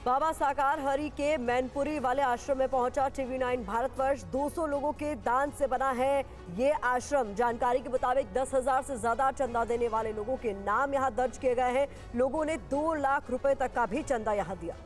बाबा साकार हरि के मैनपुरी वाले आश्रम में पहुंचा TV9 भारतवर्ष। 200 लोगों के दान से बना है ये आश्रम। जानकारी के मुताबिक 10,000 से ज्यादा चंदा देने वाले लोगों के नाम यहां दर्ज किए गए हैं। लोगों ने 2 लाख रुपए तक का भी चंदा यहां दिया।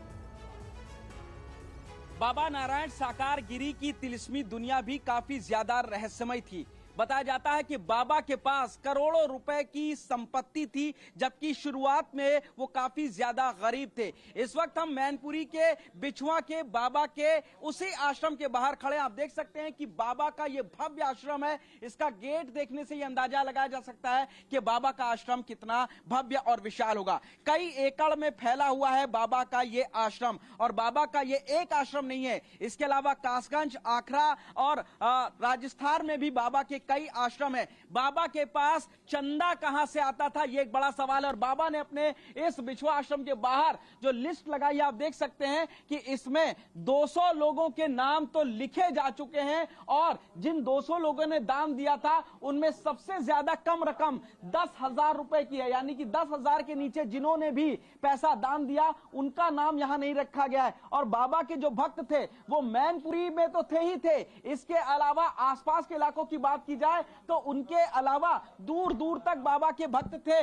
बाबा नारायण साकार गिरी की तिलिस्मी दुनिया भी काफी ज्यादा रहस्यमय थी। बताया जाता है कि बाबा के पास करोड़ों रुपए की संपत्ति थी, जबकि शुरुआत में वो काफी ज्यादा गरीब थे। इस वक्त हम मैनपुरी के बिछुआ के बाबा के उसी आश्रम के बाहर खड़े। आप देख सकते हैं कि बाबा का ये भव्य आश्रम है। इसका गेट देखने से ये अंदाजा लगाया जा सकता है कि बाबा का आश्रम कितना भव्य और विशाल होगा। कई एकड़ में फैला हुआ है बाबा का ये आश्रम, और बाबा का ये एक आश्रम नहीं है। इसके अलावा कासगंज, आखरा और राजस्थान में भी बाबा के कई आश्रम है। बाबा के पास चंदा कहां से आता था, यह एक बड़ा सवाल है। और बाबा ने अपने इस बिछुआ आश्रम के बाहर जो लिस्ट लगाई है, आप देख सकते हैं कि इसमें 200 लोगों के नाम तो लिखे जा चुके हैं, और जिन 200 लोगों ने दान दिया था उनमें सबसे ज्यादा कम रकम 10,000 रुपए की है। यानी कि 10,000 के नीचे जिन्होंने भी पैसा दान दिया उनका नाम यहां नहीं रखा गया है। और बाबा के जो भक्त थे वो मैनपुरी में तो थे ही थे, इसके अलावा आसपास के इलाकों की बात की जाए तो उनके अलावा दूर दूर तक बाबा के भक्त थे।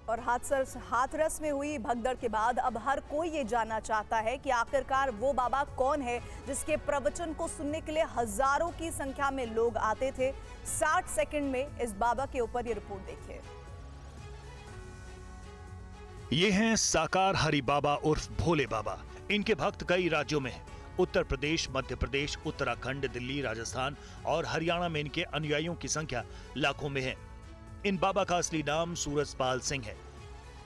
और हाथरस में हुई भगदड़ के बाद अब हर कोई ये जानना चाहता है कि आखिरकार वो बाबा कौन है जिसके प्रवचन को सुनने के लिए हजारों की संख्या में लोग आते थे। 60 सेकंड में इस बाबा के ऊपर ये रिपोर्ट देखिए। ये हैं साकार हरि बाबा उर्फ भोले बाबा। इनके भक्त कई राज्यों में हैं। उत्तर प्रदेश, मध्य प्रदेश, उत्तराखंड, दिल्ली, राजस्थान और हरियाणा में इनके अनुयायियों की संख्या लाखों में है। इन बाबा का असली नाम सूरजपाल सिंह है।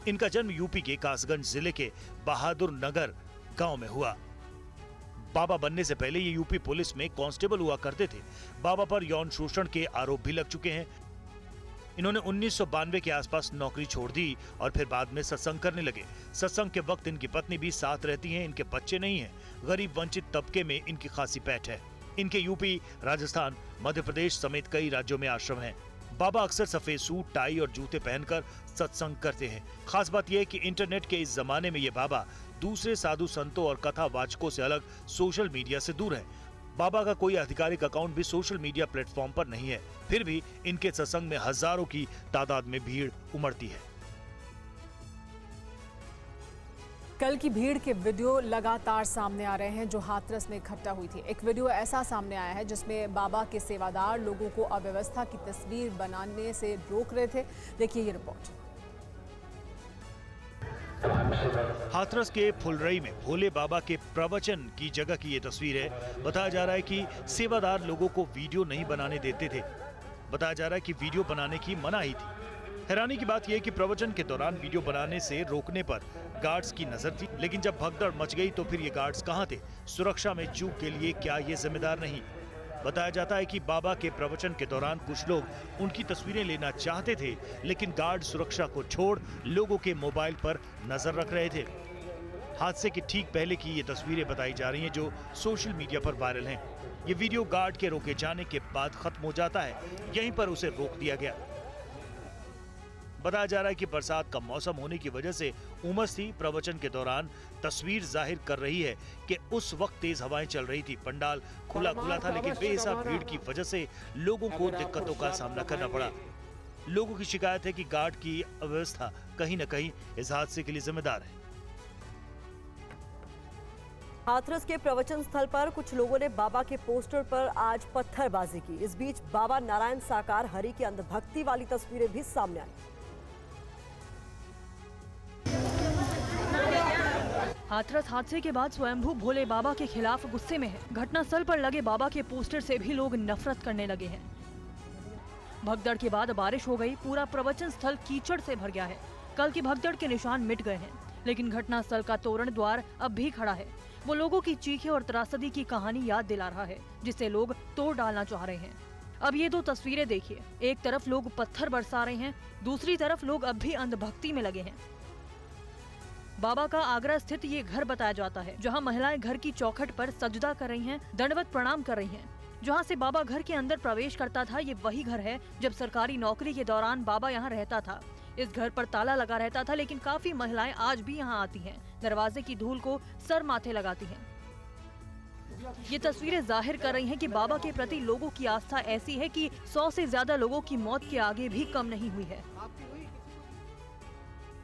इनका जन्म यूपी के कासगंज जिले के बहादुर नगर गांव में हुआ। बाबा बनने से पहले ये यूपी पुलिस में कांस्टेबल हुआ करते थे। बाबा पर यौन शोषण के आरोप भी लग चुके हैं। इन्होंने 1992 के आसपास नौकरी छोड़ दी और फिर बाद में सत्संग करने लगे। सत्संग के वक्त इनकी पत्नी भी साथ रहती हैं। इनके बच्चे नहीं हैं। गरीब वंचित तबके में इनकी खासी पैठ है। इनके यूपी, राजस्थान, मध्य प्रदेश समेत कई राज्यों में आश्रम हैं। बाबा अक्सर सफेद सूट, टाई और जूते पहनकर सत्संग करते हैं। खास बात यह है कि इंटरनेट के इस जमाने में ये बाबा दूसरे साधु संतों और कथावाचकों से अलग सोशल मीडिया से दूर है। बाबा का कोई आधिकारिक अकाउंट भी सोशल मीडिया प्लेटफॉर्म पर नहीं है। फिर भी इनके सत्संग में हजारों की तादाद में भीड़ उमड़ती है। कल की भीड़ के वीडियो लगातार सामने आ रहे हैं जो हाथरस में इकट्ठा हुई थी। एक वीडियो ऐसा सामने आया है जिसमें बाबा के सेवादार लोगों को अव्यवस्था की तस्वीर बनाने से रोक रहे थे। देखिए ये रिपोर्ट। हाथरस के फुलरई में भोले बाबा के प्रवचन की जगह की ये तस्वीर है। बताया जा रहा है कि सेवादार लोगों को वीडियो नहीं बनाने देते थे। बताया जा रहा है कि वीडियो बनाने की मनाही थी। हैरानी की बात यह है कि प्रवचन के दौरान वीडियो बनाने से रोकने पर गार्ड्स की नजर थी, लेकिन जब भगदड़ मच गई तो फिर ये गार्ड्स कहां थे? सुरक्षा में चूक के लिए क्या ये जिम्मेदार नहीं? बताया जाता है कि बाबा के प्रवचन के दौरान कुछ लोग उनकी तस्वीरें लेना चाहते थे, लेकिन गार्ड सुरक्षा को छोड़ लोगों के मोबाइल पर नजर रख रहे थे। हादसे के ठीक पहले की ये तस्वीरें बताई जा रही हैं जो सोशल मीडिया पर वायरल हैं। ये वीडियो गार्ड के रोके जाने के बाद खत्म हो जाता है। यहीं पर उसे रोक दिया गया। बताया जा रहा है कि बरसात का मौसम होने की वजह से उमस थी। प्रवचन के दौरान तस्वीर जाहिर कर रही है कि उस वक्त तेज हवाएं चल रही थी। पंडाल खुला था, लेकिन बेहिसाब भीड़ की वजह से लोगों को दिक्कतों का सामना करना पड़ा। लोगों की शिकायत है कि गार्ड की अव्यवस्था कहीं न कहीं इस हादसे के लिए जिम्मेदार है। हाथरस के प्रवचन स्थल पर कुछ लोगों ने बाबा के पोस्टर पर आज पत्थरबाजी की। इस बीच बाबा नारायण साकार हरि की अंधभक्ति वाली तस्वीरें भी सामने आई। हाथरस हादसे के बाद स्वयंभू भोले बाबा के खिलाफ गुस्से में है। घटनास्थल पर लगे बाबा के पोस्टर से भी लोग नफरत करने लगे हैं। भगदड़ के बाद बारिश हो गई। पूरा प्रवचन स्थल कीचड़ से भर गया है। कल की भगदड़ के निशान मिट गए हैं, लेकिन घटनास्थल का तोरण द्वार अब भी खड़ा है। वो लोगों की चीखें और त्रासदी की कहानी याद दिला रहा है, जिसे लोग तोड़ डालना चाह रहे हैं। अब ये 2 तस्वीरें देखिए। एक तरफ लोग पत्थर बरसा रहे हैं, दूसरी तरफ लोग अब भी अंधभक्ति में लगे हैं। बाबा का आगरा स्थित ये घर बताया जाता है, जहां महिलाएं घर की चौखट पर सजदा कर रही हैं, दंडवत प्रणाम कर रही हैं। जहां से बाबा घर के अंदर प्रवेश करता था, ये वही घर है जब सरकारी नौकरी के दौरान बाबा यहां रहता था। इस घर पर ताला लगा रहता था, लेकिन काफी महिलाएं आज भी यहाँ आती हैं, दरवाजे की धूल को सर माथे लगाती हैं। ये तस्वीरें जाहिर कर रही हैं कि बाबा के प्रति लोगों की आस्था ऐसी है कि 100 से ज्यादा लोगों की मौत के आगे भी कम नहीं हुई है।